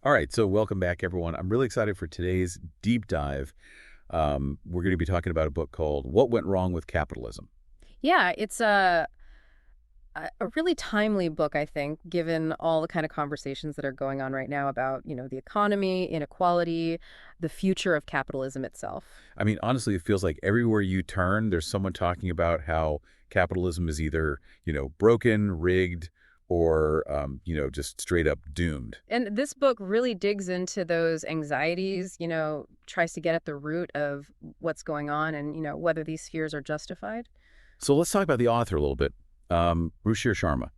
All right, so welcome back, everyone. I'm really excited for today's deep dive. We're going to be talking about a book called What Went Wrong with Capitalism. Yeah, it's a really timely book, I think, given all the kind of conversations that are going on right now about, the economy, inequality, the future of capitalism itself. I mean, honestly, it feels like everywhere you turn, there's someone talking about how capitalism is either, broken, rigged, or, just straight up doomed. And this book really digs into those anxieties, tries to get at the root of what's going on and, whether these fears are justified. So let's talk about the author a little bit, Ruchir Sharma.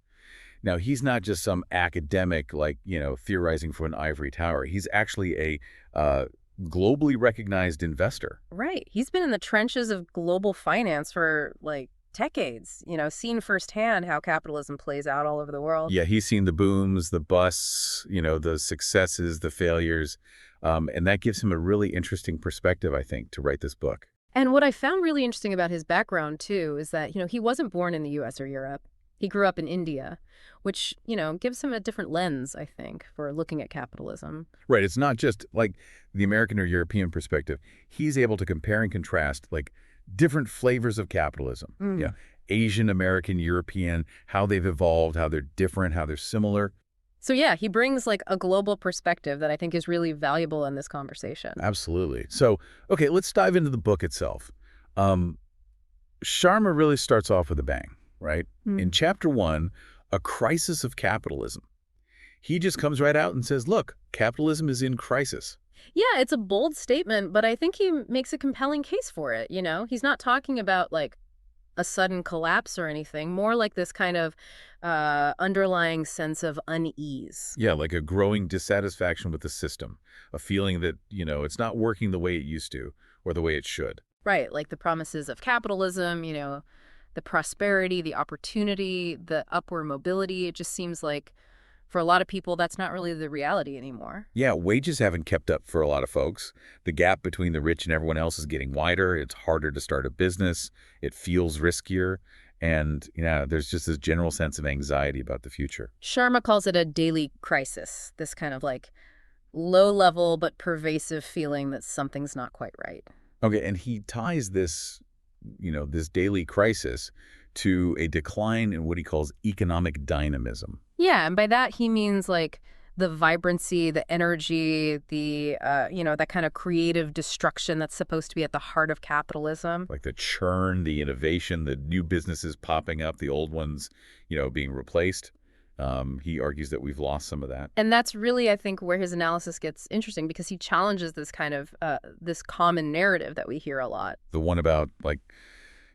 Now, he's not just some academic, like, theorizing from an ivory tower. He's actually a globally recognized investor. Right. He's been in the trenches of global finance for like decades, seen firsthand how capitalism plays out all over the world. Yeah, he's seen the booms, the busts, the successes, the failures, and that gives him a really interesting perspective, I think, to write this book. And what I found really interesting about his background, too, is that, he wasn't born in the US or Europe. He grew up in India, which, gives him a different lens, I think, for looking at capitalism. Right, it's not just like the American or European perspective. He's able to compare and contrast like different flavors of capitalism. Yeah, Mm. Asian, American, European, how they've evolved, how they're different, how they're similar. So, yeah, he brings like a global perspective that I think is really valuable in this conversation. Absolutely. So, okay, let's dive into the book itself. Um, Sharma really starts off with a bang, right? In Mm. chapter 1, A Crisis of Capitalism, he just comes right out and says, look, capitalism is in crisis. Yeah, it's a bold statement, but I think he makes a compelling case for it, He's not talking about like a sudden collapse or anything, more like this kind of underlying sense of unease. Yeah, like a growing dissatisfaction with the system, a feeling that, it's not working the way it used to or the way it should. Right, like the promises of capitalism, the prosperity, the opportunity, the upward mobility. It just seems like for a lot of people, that's not really the reality anymore. Yeah, wages haven't kept up for a lot of folks. The gap between the rich and everyone else is getting wider. It's harder to start a business. It feels riskier. And, there's just this general sense of anxiety about the future. Sharma calls it a daily crisis, this kind of like low level but pervasive feeling that something's not quite right. Okay, and he ties this daily crisis to a decline in what he calls economic dynamism. Yeah, and by that he means like the vibrancy, the energy, that kind of creative destruction that's supposed to be at the heart of capitalism. Like the churn, the innovation, the new businesses popping up, the old ones, being replaced. He argues that we've lost some of that. And that's really, I think, where his analysis gets interesting because he challenges this kind of this common narrative that we hear a lot. The one about like,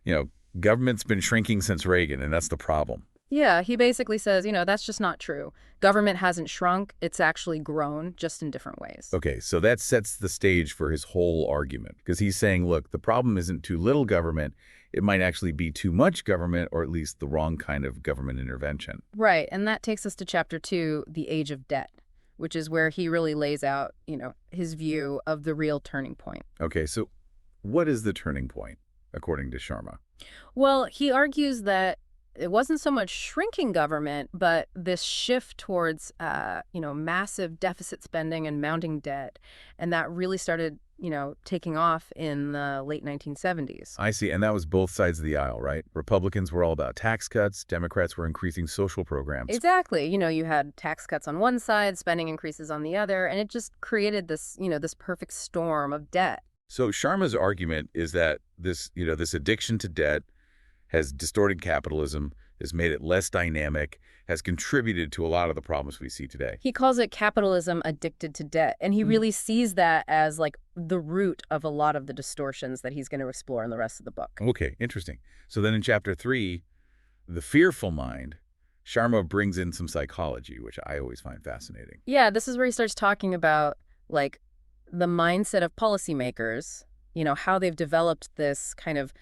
you know, government's been shrinking since Reagan, and that's the problem. Yeah, he basically says, that's just not true. Government hasn't shrunk, it's actually grown, just in different ways. Okay, so that sets the stage for his whole argument because he's saying, look, the problem isn't too little government. It might actually be too much government, or at least the wrong kind of government intervention. Right, and that takes us to chapter 2, The Age of Debt, which is where he really lays out, his view of the real turning point. Okay, so what is the turning point, according to Sharma? Well, he argues that it wasn't so much shrinking government, but this shift towards, massive deficit spending and mounting debt. And that really started, taking off in the late 1970s. I see, and that was both sides of the aisle, right? Republicans were all about tax cuts. Democrats were increasing social programs. Exactly. You had tax cuts on one side, spending increases on the other, and it just created this, this perfect storm of debt. So Sharma's argument is that this addiction to debt has distorted capitalism, has made it less dynamic, has contributed to a lot of the problems we see today. He calls it capitalism addicted to debt, and he really sees that as like the root of a lot of the distortions that he's going to explore in the rest of the book. Okay, interesting. So then in chapter 3, The Fearful Mind, Sharma brings in some psychology, which I always find fascinating. Yeah, this is where he starts talking about like the mindset of policymakers, how they've developed this kind of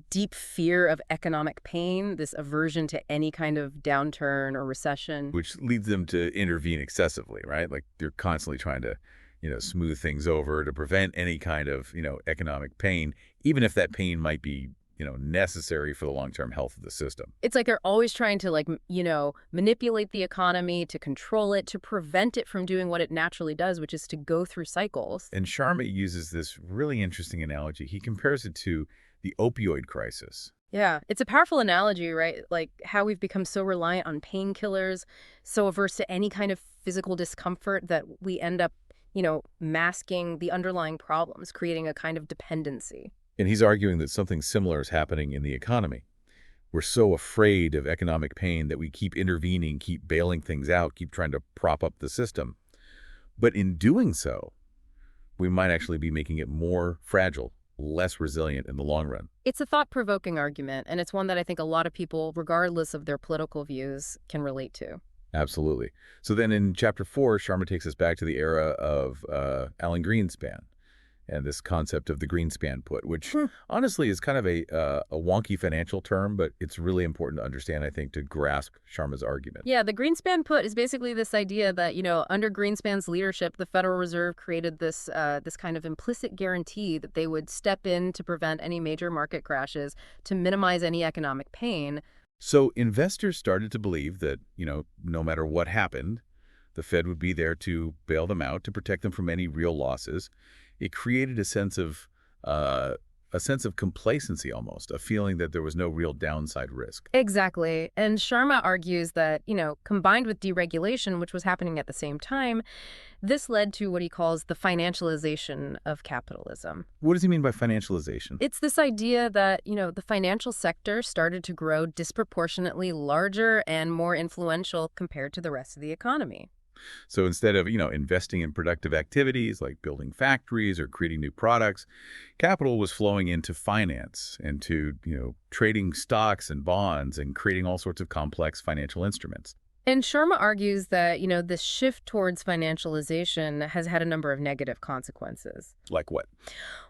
deep fear of economic pain, this aversion to any kind of downturn or recession. Which leads them to intervene excessively, right? Like they're constantly trying to, smooth things over to prevent any kind of, economic pain, even if that pain might be necessary for the long-term health of the system. It's like they're always trying to, like, manipulate the economy, to control it, to prevent it from doing what it naturally does, which is to go through cycles. And Sharma uses this really interesting analogy. He compares it to the opioid crisis. Yeah, it's a powerful analogy, right? Like how we've become so reliant on painkillers, so averse to any kind of physical discomfort that we end up, masking the underlying problems, creating a kind of dependency. And he's arguing that something similar is happening in the economy. We're so afraid of economic pain that we keep intervening, keep bailing things out, keep trying to prop up the system. But in doing so, we might actually be making it more fragile, less resilient in the long run. It's a thought-provoking argument, and it's one that I think a lot of people, regardless of their political views, can relate to. Absolutely. So then in Chapter 4, Sharma takes us back to the era of Alan Greenspan and this concept of the Greenspan put, which honestly is kind of a wonky financial term, but it's really important to understand, I think, to grasp Sharma's argument. Yeah, the Greenspan put is basically this idea that, under Greenspan's leadership, the Federal Reserve created this kind of implicit guarantee that they would step in to prevent any major market crashes, to minimize any economic pain. So investors started to believe that, no matter what happened, the Fed would be there to bail them out, to protect them from any real losses. It created a sense of complacency almost, a feeling that there was no real downside risk. Exactly. And Sharma argues that, combined with deregulation, which was happening at the same time, this led to what he calls the financialization of capitalism. What does he mean by financialization? It's this idea that, the financial sector started to grow disproportionately larger and more influential compared to the rest of the economy. So instead of, investing in productive activities like building factories or creating new products, capital was flowing into finance, into, trading stocks and bonds and creating all sorts of complex financial instruments. And Sharma argues that, this shift towards financialization has had a number of negative consequences. Like what?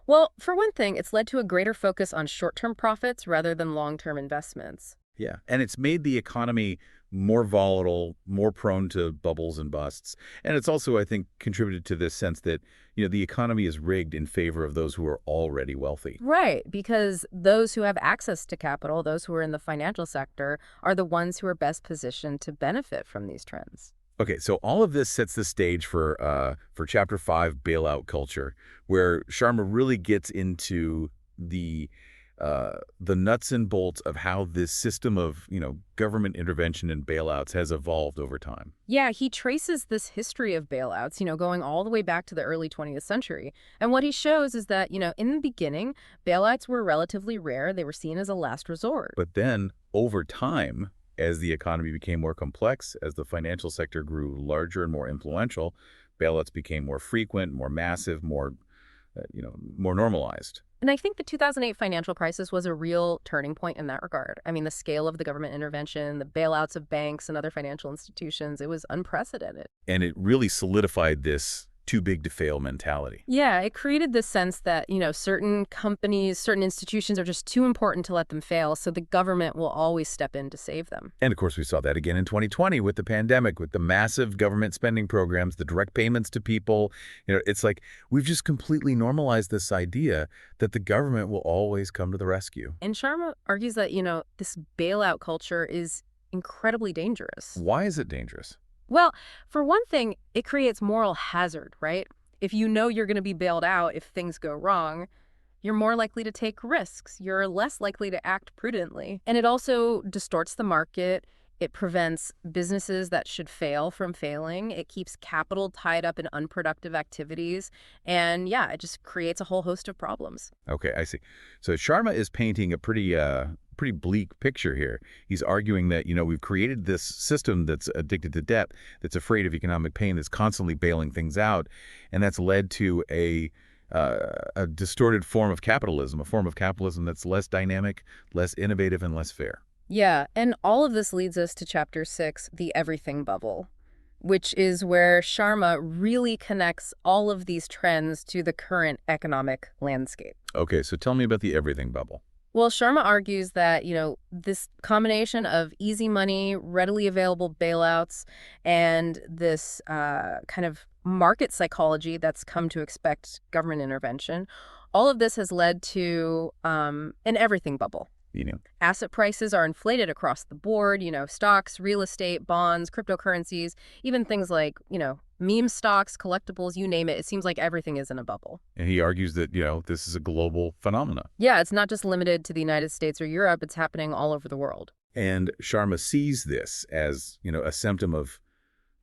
Well, for one thing, it's led to a greater focus on short-term profits rather than long-term investments. Yeah. And it's made the economy more volatile, more prone to bubbles and busts. And it's also, I think, contributed to this sense that, the economy is rigged in favor of those who are already wealthy. Right, because those who have access to capital, those who are in the financial sector, are the ones who are best positioned to benefit from these trends. Okay, so all of this sets the stage for Chapter 5, bailout culture, where Sharma really gets into the nuts and bolts of how this system of, government intervention and bailouts has evolved over time. Yeah, he traces this history of bailouts, going all the way back to the early 20th century. And what he shows is that, in the beginning, bailouts were relatively rare. They were seen as a last resort. But then, over time, as the economy became more complex, as the financial sector grew larger and more influential, bailouts became more frequent, more massive, more normalized. And I think the 2008 financial crisis was a real turning point in that regard. I mean, the scale of the government intervention, the bailouts of banks and other financial institutions, it was unprecedented. And it really solidified this too big to fail mentality. Yeah, it created this sense that, certain companies, certain institutions are just too important to let them fail, so the government will always step in to save them. And of course, we saw that again in 2020 with the pandemic, with the massive government spending programs, the direct payments to people. It's like we've just completely normalized this idea that the government will always come to the rescue. And Sharma argues that, this bailout culture is incredibly dangerous. Why is it dangerous? Well, for one thing, it creates moral hazard, right? If you know you're going to be bailed out if things go wrong, you're more likely to take risks. You're less likely to act prudently. And it also distorts the market. It prevents businesses that should fail from failing. It keeps capital tied up in unproductive activities. And yeah, it just creates a whole host of problems. Okay, I see. So Sharma is painting a pretty bleak picture here. He's arguing that, we've created this system that's addicted to debt, that's afraid of economic pain, that's constantly bailing things out, and that's led to a distorted form of capitalism, a form of capitalism that's less dynamic, less innovative, and less fair. Yeah, and all of this leads us to Chapter 6, the everything bubble, which is where Sharma really connects all of these trends to the current economic landscape. Okay, so tell me about the everything bubble. Well, Sharma argues that, this combination of easy money, readily available bailouts, and this kind of market psychology that's come to expect government intervention. All of this has led to an everything bubble. You know, Asset prices are inflated across the board, stocks, real estate, bonds, cryptocurrencies, even things like, meme stocks, collectibles, you name it. It seems like everything is in a bubble. and he argues that, this is a global phenomenon. Yeah, it's not just limited to the United States or Europe. It's happening all over the world. And Sharma sees this as, a symptom of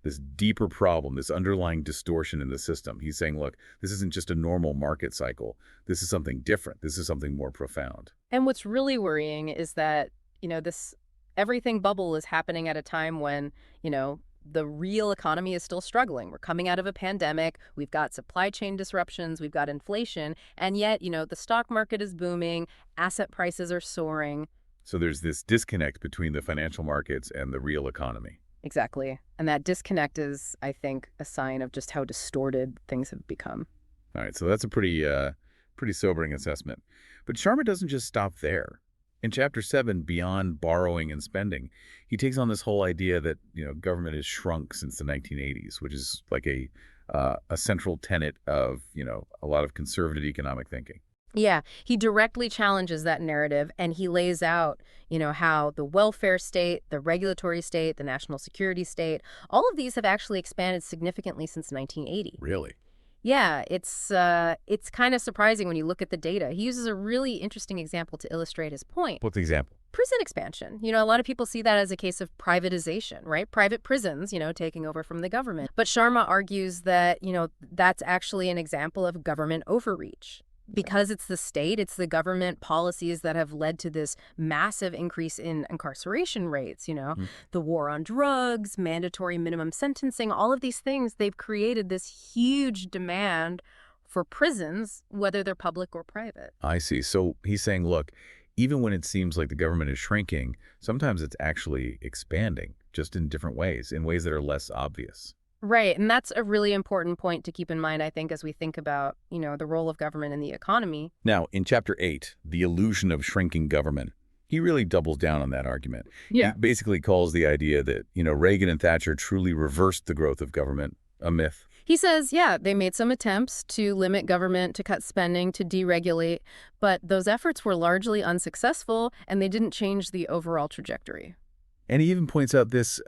this deeper problem, this underlying distortion in the system. He's saying, look, this isn't just a normal market cycle. This is something different. This is something more profound. And what's really worrying is that, this everything bubble is happening at a time when, the real economy is still struggling. We're coming out of a pandemic. We've got supply chain disruptions. We've got inflation. And yet, the stock market is booming. Asset prices are soaring. So there's this disconnect between the financial markets and the real economy. Exactly. And that disconnect is, I think, a sign of just how distorted things have become. All right, so that's a pretty sobering assessment. But Sharma doesn't just stop there. In Chapter 7, Beyond Borrowing and Spending, he takes on this whole idea that, government has shrunk since the 1980s, which is like a central tenet of, a lot of conservative economic thinking. Yeah, he directly challenges that narrative, and he lays out, how the welfare state, the regulatory state, the national security state, all of these have actually expanded significantly since 1980. Really? Yeah, it's kind of surprising when you look at the data. He uses a really interesting example to illustrate his point. What's the example? Prison expansion. A lot of people see that as a case of privatization, right? Private prisons, taking over from the government. But Sharma argues that, that's actually an example of government overreach. Because it's the state, it's the government policies that have led to this massive increase in incarceration rates, the war on drugs, mandatory minimum sentencing, all of these things, they've created this huge demand for prisons, whether they're public or private. I see. So he's saying, look, even when it seems like the government is shrinking, sometimes it's actually expanding, just in different ways, in ways that are less obvious. Right. And that's a really important point to keep in mind, I think, as we think about, the role of government in the economy. Now, in Chapter 8, The Illusion of Shrinking Government, he really doubles down on that argument. Yeah. He basically calls the idea that, Reagan and Thatcher truly reversed the growth of government a myth. He says, yeah, they made some attempts to limit government, to cut spending, to deregulate, but those efforts were largely unsuccessful, and they didn't change the overall trajectory. And he even points out this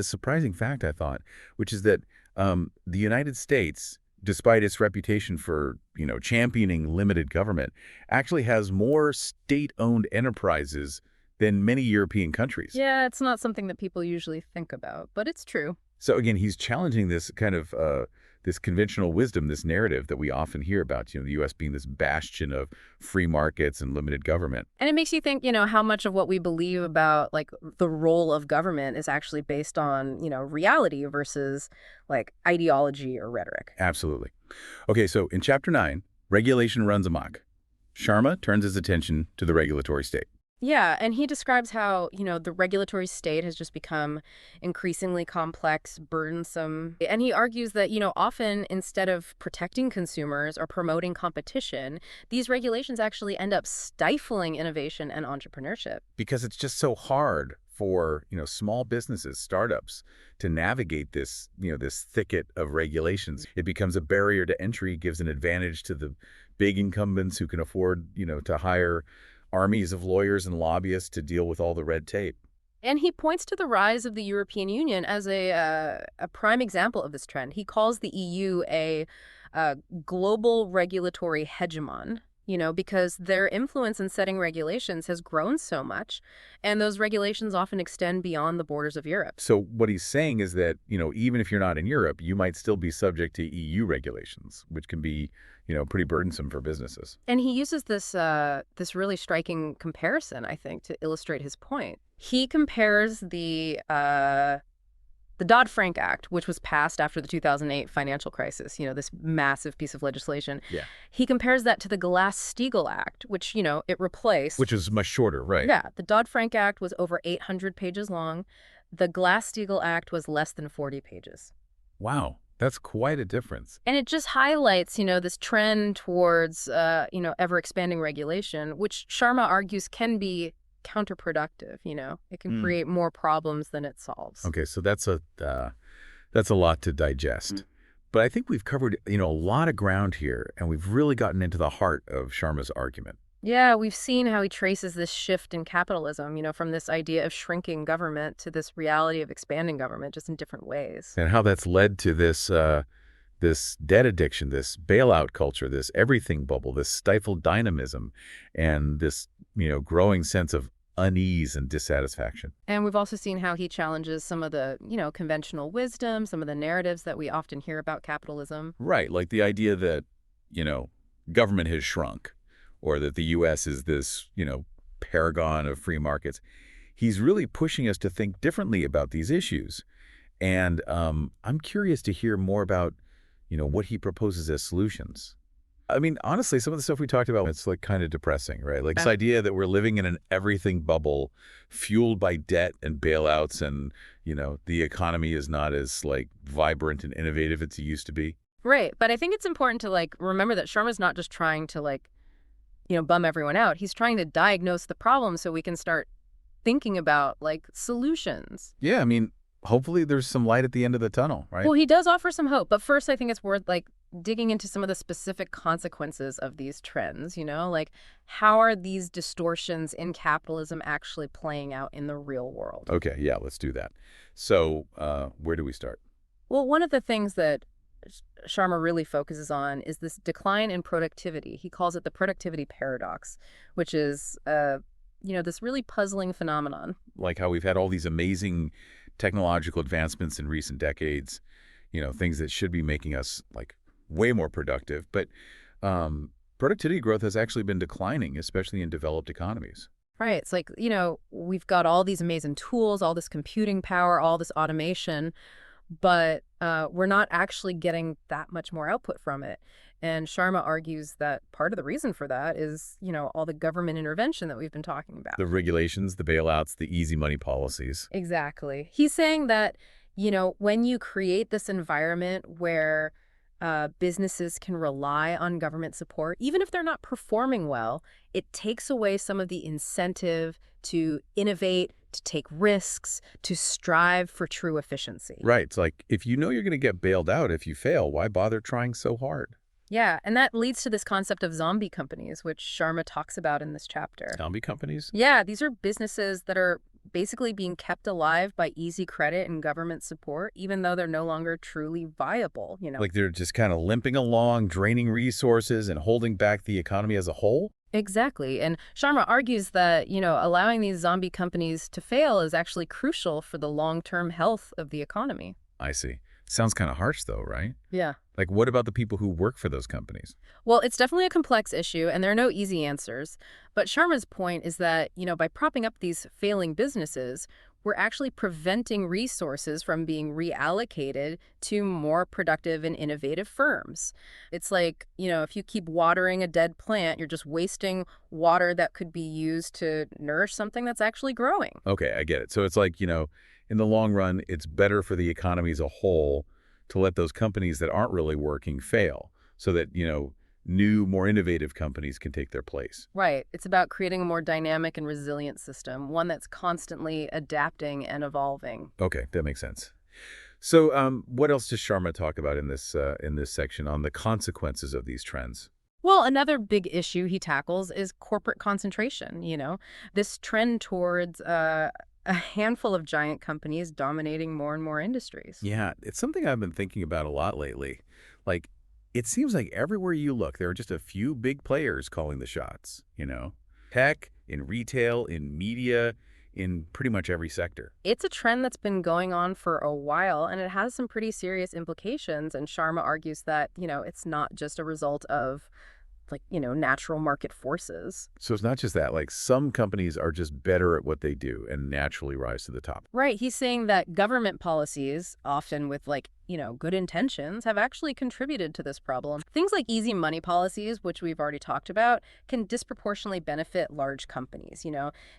surprising fact, I thought, which is that the United States, despite its reputation for, championing limited government, actually has more state-owned enterprises than many European countries. Yeah, it's not something that people usually think about, but it's true. So again, he's challenging this kind of this conventional wisdom, this narrative that we often hear about, the U.S. being this bastion of free markets and limited government. And it makes you think, how much of what we believe about, like, the role of government is actually based on, reality versus, like, ideology or rhetoric. Absolutely. Okay, so in Chapter 9, Regulation Runs Amok, Sharma turns his attention to the regulatory state. Yeah, and he describes how, the regulatory state has just become increasingly complex, burdensome. And he argues that, often instead of protecting consumers or promoting competition, these regulations actually end up stifling innovation and entrepreneurship. Because it's just so hard for, small businesses, startups, to navigate this, this thicket of regulations. It becomes a barrier to entry, gives an advantage to the big incumbents who can afford, to hire armies of lawyers and lobbyists to deal with all the red tape. And he points to the rise of the European Union as a prime example of this trend. He calls the EU a global regulatory hegemon, because their influence in setting regulations has grown so much, and those regulations often extend beyond the borders of Europe. So what he's saying is that, even if you're not in Europe, you might still be subject to EU regulations, which can be, pretty burdensome for businesses. And he uses this really striking comparison, I think, to illustrate his point. He compares the Dodd-Frank Act, which was passed after the 2008 financial crisis, this massive piece of legislation. Yeah. He compares that to the Glass-Steagall Act, which, it replaced. Which is much shorter, right? Yeah. The Dodd-Frank Act was over 800 pages long. The Glass-Steagall Act was less than 40 pages. Wow. That's quite a difference. And it just highlights, this trend towards, ever-expanding regulation, which Sharma argues can be counterproductive. It can create more problems than it solves. Okay, so that's a lot to digest. But I think we've covered, a lot of ground here, and we've really gotten into the heart of Sharma's argument. Yeah, we've seen how he traces this shift in capitalism, from this idea of shrinking government to this reality of expanding government, just in different ways. And how that's led to this debt addiction, this bailout culture, this everything bubble, this stifled dynamism, and this, growing sense of unease and dissatisfaction. And we've also seen how he challenges some of the, conventional wisdom, some of the narratives that we often hear about capitalism. Right, like the idea that, you know, government has shrunk, or that the U.S. is this, paragon of free markets. He's really pushing us to think differently about these issues. And I'm curious to hear more about, what he proposes as solutions. I mean, honestly, some of the stuff we talked about, it's like kind of depressing, right? Like this idea that we're living in an everything bubble fueled by debt and bailouts, and, the economy is not as like vibrant and innovative as it used to be. Right. But I think it's important to remember that Sharma's not just trying to bum everyone out. He's trying to diagnose the problem so we can start thinking about solutions. Yeah, I mean, hopefully there's some light at the end of the tunnel, right? Well, he does offer some hope, but first I think it's worth digging into some of the specific consequences of these trends, how are these distortions in capitalism actually playing out in the real world? Okay, yeah, let's do that. So, where do we start? Well, one of the things that Sharma really focuses on is this decline in productivity. He calls it the productivity paradox, which is, this really puzzling phenomenon. Like how we've had all these amazing technological advancements in recent decades, things that should be making us like way more productive. But productivity growth has actually been declining, especially in developed economies. Right. It's we've got all these amazing tools, all this computing power, all this automation, but we're not actually getting that much more output from it. And Sharma argues that part of the reason for that is, all the government intervention that we've been talking about. The regulations, the bailouts, the easy money policies. Exactly. He's saying that, when you create this environment where businesses can rely on government support, even if they're not performing well, it takes away some of the incentive to innovate, to take risks, to strive for true efficiency. Right. It's like, if you know you're going to get bailed out if you fail, why bother trying so hard? Yeah, and that leads to this concept of zombie companies, which Sharma talks about in this chapter. Zombie companies? Yeah, these are businesses that are basically being kept alive by easy credit and government support, even though they're no longer truly viable, Like they're just kind of limping along, draining resources and holding back the economy as a whole? Exactly. And Sharma argues that, allowing these zombie companies to fail is actually crucial for the long-term health of the economy. I see. Sounds kind of harsh, though, right? Yeah. Like, what about the people who work for those companies? Well, it's definitely a complex issue, and there are no easy answers. But Sharma's point is that, by propping up these failing businesses, we're actually preventing resources from being reallocated to more productive and innovative firms. It's like, if you keep watering a dead plant, you're just wasting water that could be used to nourish something that's actually growing. Okay, I get it. So it's like, in the long run, it's better for the economy as a whole to let those companies that aren't really working fail so that, new, more innovative companies can take their place. Right. It's about creating a more dynamic and resilient system, one that's constantly adapting and evolving. Okay, that makes sense. So what else does Sharma talk about in this section on the consequences of these trends? Well, another big issue he tackles is corporate concentration, this trend towards a handful of giant companies dominating more and more industries. Yeah, it's something I've been thinking about a lot lately. Like, it seems like everywhere you look, there are just a few big players calling the shots, Tech, in retail, in media, in pretty much every sector. It's a trend that's been going on for a while, and it has some pretty serious implications. And Sharma argues that, it's not just a result of natural market forces. So it's not just that, like some companies are just better at what they do and naturally rise to the top. Right. He's saying that government policies, often with good intentions, have actually contributed to this problem. Things like easy money policies, which we've already talked about, can disproportionately benefit large companies.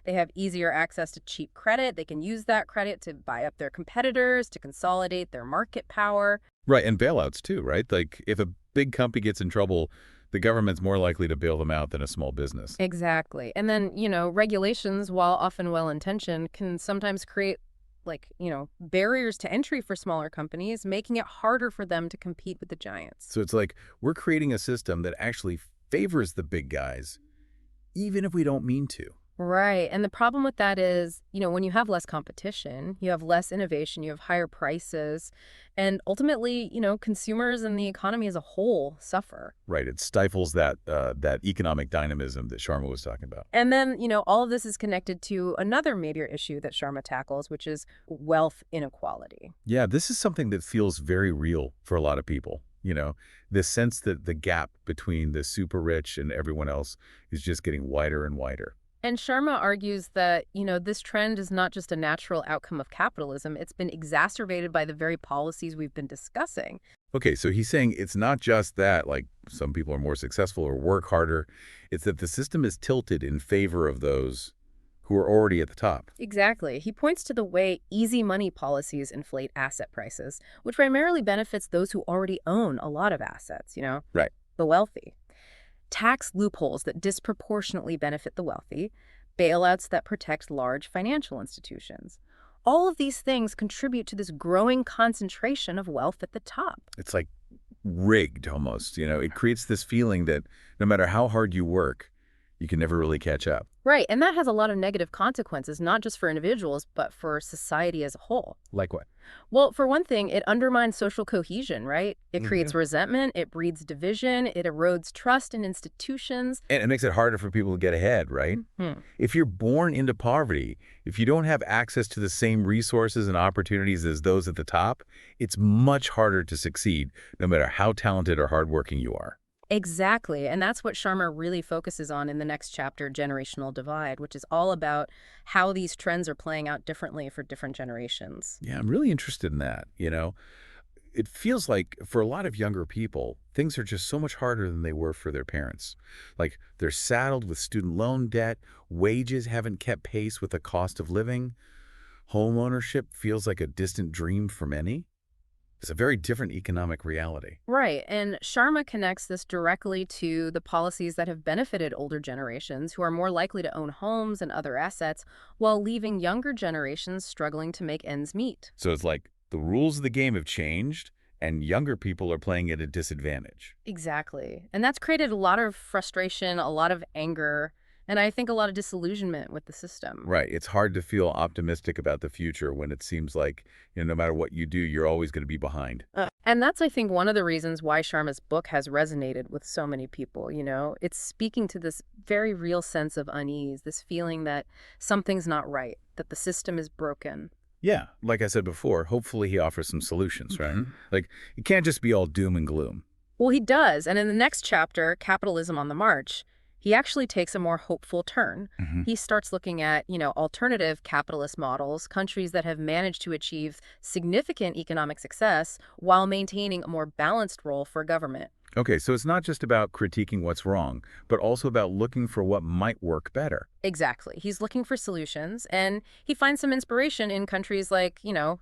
They have easier access to cheap credit. They can use that credit to buy up their competitors, to consolidate their market power. Right. And bailouts too, right? Like if a big company gets in trouble, the government's more likely to bail them out than a small business. Exactly. And then, regulations, while often well-intentioned, can sometimes create like, barriers to entry for smaller companies, making it harder for them to compete with the giants. So it's like we're creating a system that actually favors the big guys, even if we don't mean to. Right. And the problem with that is, when you have less competition, you have less innovation, you have higher prices, and ultimately, consumers and the economy as a whole suffer. Right. It stifles that economic dynamism that Sharma was talking about. And then, all of this is connected to another major issue that Sharma tackles, which is wealth inequality. Yeah, this is something that feels very real for a lot of people. This sense that the gap between the super rich and everyone else is just getting wider and wider. And Sharma argues that, this trend is not just a natural outcome of capitalism. It's been exacerbated by the very policies we've been discussing. Okay, so he's saying it's not just that, like, some people are more successful or work harder. It's that the system is tilted in favor of those who are already at the top. Exactly. He points to the way easy money policies inflate asset prices, which primarily benefits those who already own a lot of assets, Right. the wealthy. Tax loopholes that disproportionately benefit the wealthy, bailouts that protect large financial institutions. All of these things contribute to this growing concentration of wealth at the top. It's like rigged almost. It creates this feeling that no matter how hard you work, you can never really catch up. Right, and that has a lot of negative consequences, not just for individuals, but for society as a whole. Like what? Well, for one thing, it undermines social cohesion, right? It creates resentment, it breeds division, it erodes trust in institutions. And it makes it harder for people to get ahead, right? If you're born into poverty, if you don't have access to the same resources and opportunities as those at the top, it's much harder to succeed, no matter how talented or hardworking you are. Exactly. And that's what Sharma really focuses on in the next chapter, Generational Divide, which is all about how these trends are playing out differently for different generations. Yeah, I'm really interested in that. It feels like for a lot of younger people, things are just so much harder than they were for their parents. Like they're saddled with student loan debt, wages haven't kept pace with the cost of living, home ownership feels like a distant dream for many. It's a very different economic reality. Right. And Sharma connects this directly to the policies that have benefited older generations who are more likely to own homes and other assets while leaving younger generations struggling to make ends meet. So it's like the rules of the game have changed and younger people are playing at a disadvantage. Exactly. And that's created a lot of frustration, a lot of anger, and I think a lot of disillusionment with the system. Right. It's hard to feel optimistic about the future when it seems like, no matter what you do, you're always going to be behind. And that's, I think, one of the reasons why Sharma's book has resonated with so many people, It's speaking to this very real sense of unease, this feeling that something's not right, that the system is broken. Yeah. Like I said before, hopefully he offers some solutions, right? Like, it can't just be all doom and gloom. Well, he does. And in the next chapter, Capitalism on the March, he actually takes a more hopeful turn. He starts looking at, alternative capitalist models, countries that have managed to achieve significant economic success while maintaining a more balanced role for government. Okay, so it's not just about critiquing what's wrong, but also about looking for what might work better. Exactly. He's looking for solutions, and he finds some inspiration in countries like,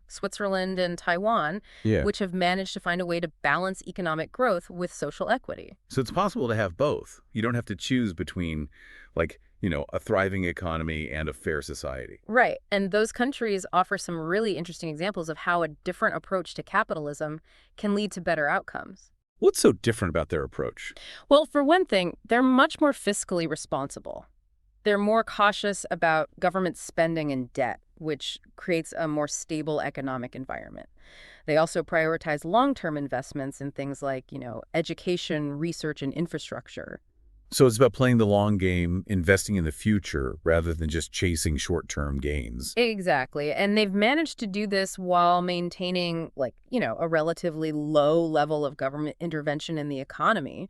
Switzerland and Taiwan, Yeah. which have managed to find a way to balance economic growth with social equity. So it's possible to have both. You don't have to choose between, like, a thriving economy and a fair society. Right. And those countries offer some really interesting examples of how a different approach to capitalism can lead to better outcomes. What's so different about their approach? Well, for one thing, they're much more fiscally responsible. They're more cautious about government spending and debt, which creates a more stable economic environment. They also prioritize long-term investments in things like, education, research, and infrastructure. So it's about playing the long game, investing in the future, rather than just chasing short-term gains. Exactly. And they've managed to do this while maintaining, a relatively low level of government intervention in the economy.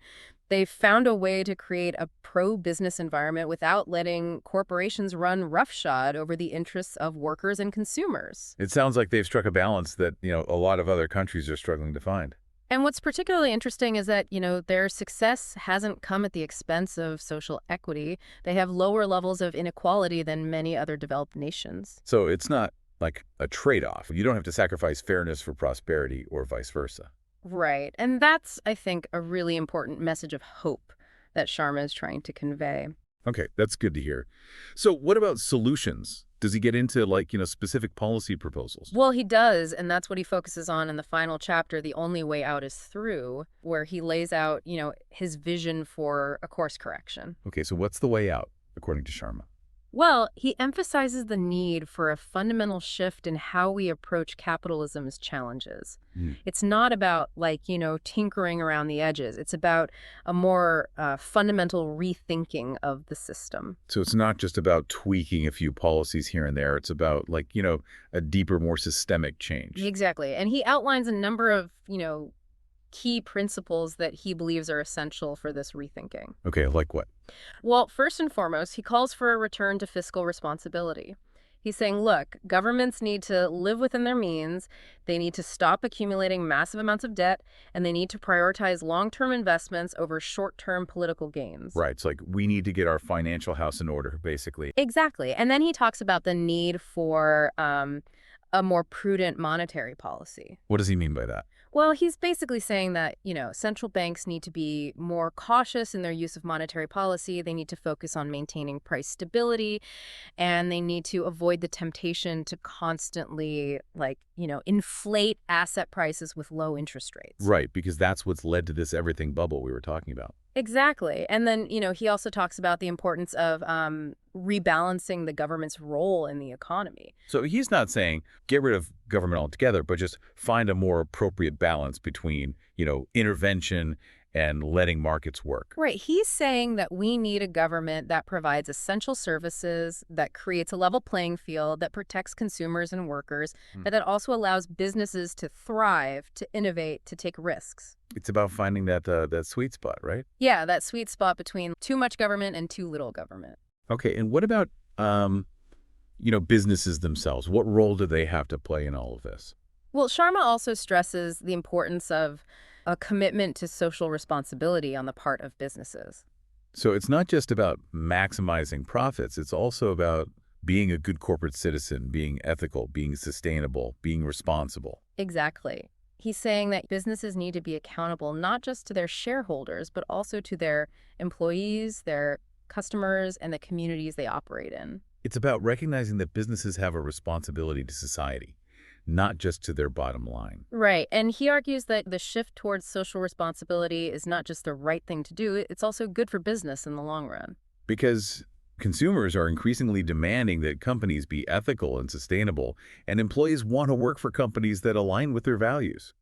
They've found a way to create a pro-business environment without letting corporations run roughshod over the interests of workers and consumers. It sounds like they've struck a balance that, a lot of other countries are struggling to find. And what's particularly interesting is that, their success hasn't come at the expense of social equity. They have lower levels of inequality than many other developed nations. So it's not like a trade-off. You don't have to sacrifice fairness for prosperity or vice versa. Right. And that's, I think, a really important message of hope that Sharma is trying to convey. Okay, that's good to hear. So what about solutions Does he get into, like, specific policy proposals? Well, he does, and that's what he focuses on in the final chapter, The Only Way Out is Through, where he lays out, his vision for a course correction. Okay, so what's the way out, according to Sharma? Well, he emphasizes the need for a fundamental shift in how we approach capitalism's challenges. Hmm. It's not about, tinkering around the edges. It's about a more fundamental rethinking of the system. So it's not just about tweaking a few policies here and there. It's about, a deeper, more systemic change. Exactly. And he outlines a number of, key principles that he believes are essential for this rethinking. Okay, like what? Well, first and foremost, he calls for a return to fiscal responsibility. He's saying, look, governments need to live within their means, they need to stop accumulating massive amounts of debt, and they need to prioritize long-term investments over short-term political gains. Right, it's like we need to get our financial house in order, basically. Exactly. And then he talks about the need for a more prudent monetary policy. What does he mean by that? Well, he's basically saying that, central banks need to be more cautious in their use of monetary policy. They need to focus on maintaining price stability, and they need to avoid the temptation to constantly, inflate asset prices with low interest rates. Right, because that's what's led to this everything bubble we were talking about. Exactly. And then, he also talks about the importance of rebalancing the government's role in the economy. So he's not saying get rid of government altogether, but just find a more appropriate balance between, intervention and letting markets work. Right. He's saying that we need a government that provides essential services, that creates a level playing field, that protects consumers and workers, but that also allows businesses to thrive, to innovate, to take risks. It's about finding that sweet spot, right? Yeah, that sweet spot between too much government and too little government. Okay, and what about, businesses themselves? What role do they have to play in all of this? Well, Sharma also stresses the importance of a commitment to social responsibility on the part of businesses. So it's not just about maximizing profits. It's also about being a good corporate citizen, being ethical, being sustainable, being responsible. Exactly. He's saying that businesses need to be accountable not just to their shareholders, but also to their employees, their customers, and the communities they operate in. It's about recognizing that businesses have a responsibility to society, not just to their bottom line. Right. And he argues that the shift towards social responsibility is not just the right thing to do, it's also good for business in the long run. Because consumers are increasingly demanding that companies be ethical and sustainable, and employees want to work for companies that align with their values.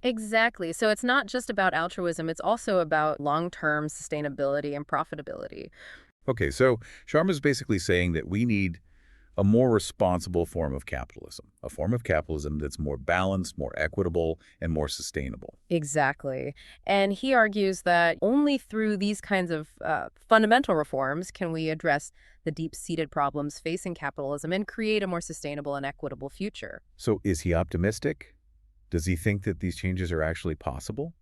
Exactly. So it's not just about altruism, it's also about long-term sustainability and profitability. Okay, so Sharma's basically saying that we need a more responsible form of capitalism, a form of capitalism that's more balanced, more equitable, and more sustainable. Exactly. And he argues that only through these kinds of fundamental reforms can we address the deep-seated problems facing capitalism and create a more sustainable and equitable future. So is he optimistic? Does he think that these changes are actually possible?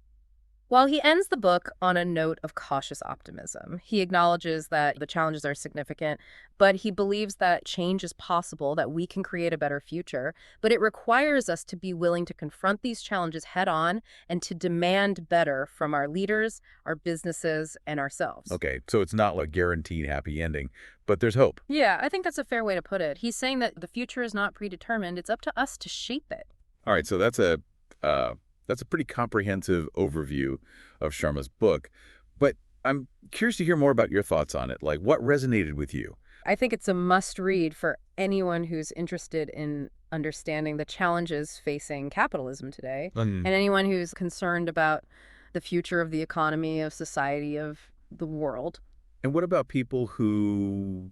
While he ends the book on a note of cautious optimism, he acknowledges that the challenges are significant, but he believes that change is possible, that we can create a better future, but it requires us to be willing to confront these challenges head on and to demand better from our leaders, our businesses, and ourselves. Okay, so it's not like guaranteed happy ending, but there's hope. Yeah, I think that's a fair way to put it. He's saying that the future is not predetermined. It's up to us to shape it. All right, so that's a pretty comprehensive overview of Sharma's book, but I'm curious to hear more about your thoughts on it. Like, what resonated with you? I think it's a must-read for anyone who's interested in understanding the challenges facing capitalism today, and anyone who's concerned about the future of the economy, of society, of the world. And what about people who,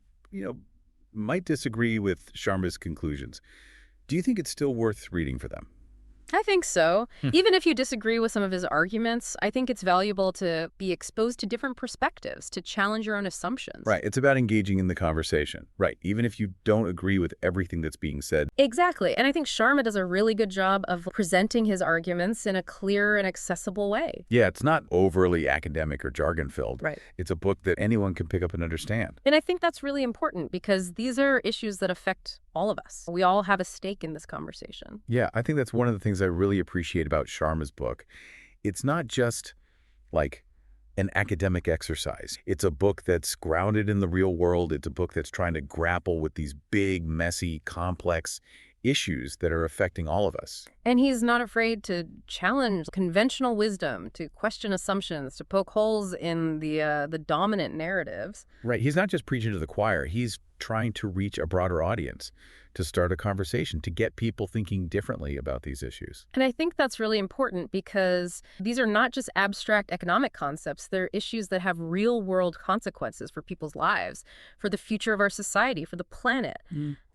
might disagree with Sharma's conclusions? Do you think it's still worth reading for them? I think so. Even if you disagree with some of his arguments, I think it's valuable to be exposed to different perspectives, to challenge your own assumptions. Right. It's about engaging in the conversation. Right. Even if you don't agree with everything that's being said. Exactly. And I think Sharma does a really good job of presenting his arguments in a clear and accessible way. Yeah, it's not overly academic or jargon-filled. Right. It's a book that anyone can pick up and understand. And I think that's really important because these are issues that affect all of us. We all have a stake in this conversation. Yeah, I think that's one of the things I really appreciate about Sharma's book. It's not just like an academic exercise. It's a book that's grounded in the real world. It's a book that's trying to grapple with these big, messy, complex issues that are affecting all of us. And he's not afraid to challenge conventional wisdom, to question assumptions, to poke holes in the dominant narratives. Right. He's not just preaching to the choir. He's trying to reach a broader audience, to start a conversation, to get people thinking differently about these issues. And I think that's really important because these are not just abstract economic concepts. They're issues that have real-world consequences for people's lives, for the future of our society, for the planet.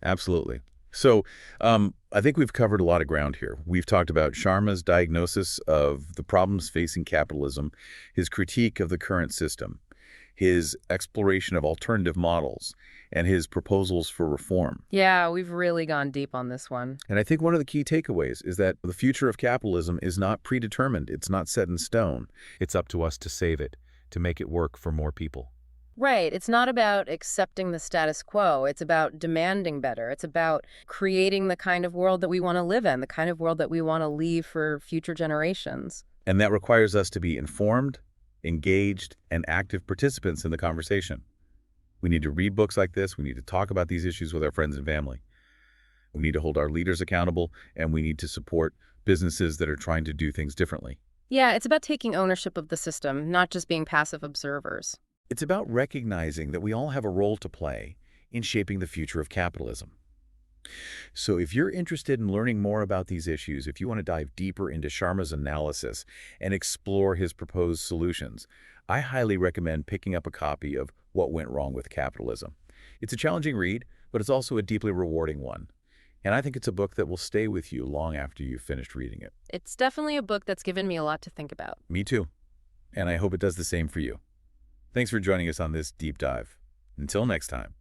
Absolutely. So I think we've covered a lot of ground here. We've talked about Sharma's diagnosis of the problems facing capitalism, his critique of the current system, his exploration of alternative models, and his proposals for reform. Yeah, we've really gone deep on this one. And I think one of the key takeaways is that the future of capitalism is not predetermined. It's not set in stone. It's up to us to save it, to make it work for more people. Right. It's not about accepting the status quo. It's about demanding better. It's about creating the kind of world that we want to live in, the kind of world that we want to leave for future generations. And that requires us to be informed, engaged, and active participants in the conversation. We need to read books like this. We need to talk about these issues with our friends and family. We need to hold our leaders accountable, and we need to support businesses that are trying to do things differently. Yeah, it's about taking ownership of the system, not just being passive observers. It's about recognizing that we all have a role to play in shaping the future of capitalism. So if you're interested in learning more about these issues, if you want to dive deeper into Sharma's analysis and explore his proposed solutions, I highly recommend picking up a copy of What Went Wrong with Capitalism. It's a challenging read, but it's also a deeply rewarding one. And I think it's a book that will stay with you long after you've finished reading it. It's definitely a book that's given me a lot to think about. Me too. And I hope it does the same for you. Thanks for joining us on this deep dive. Until next time.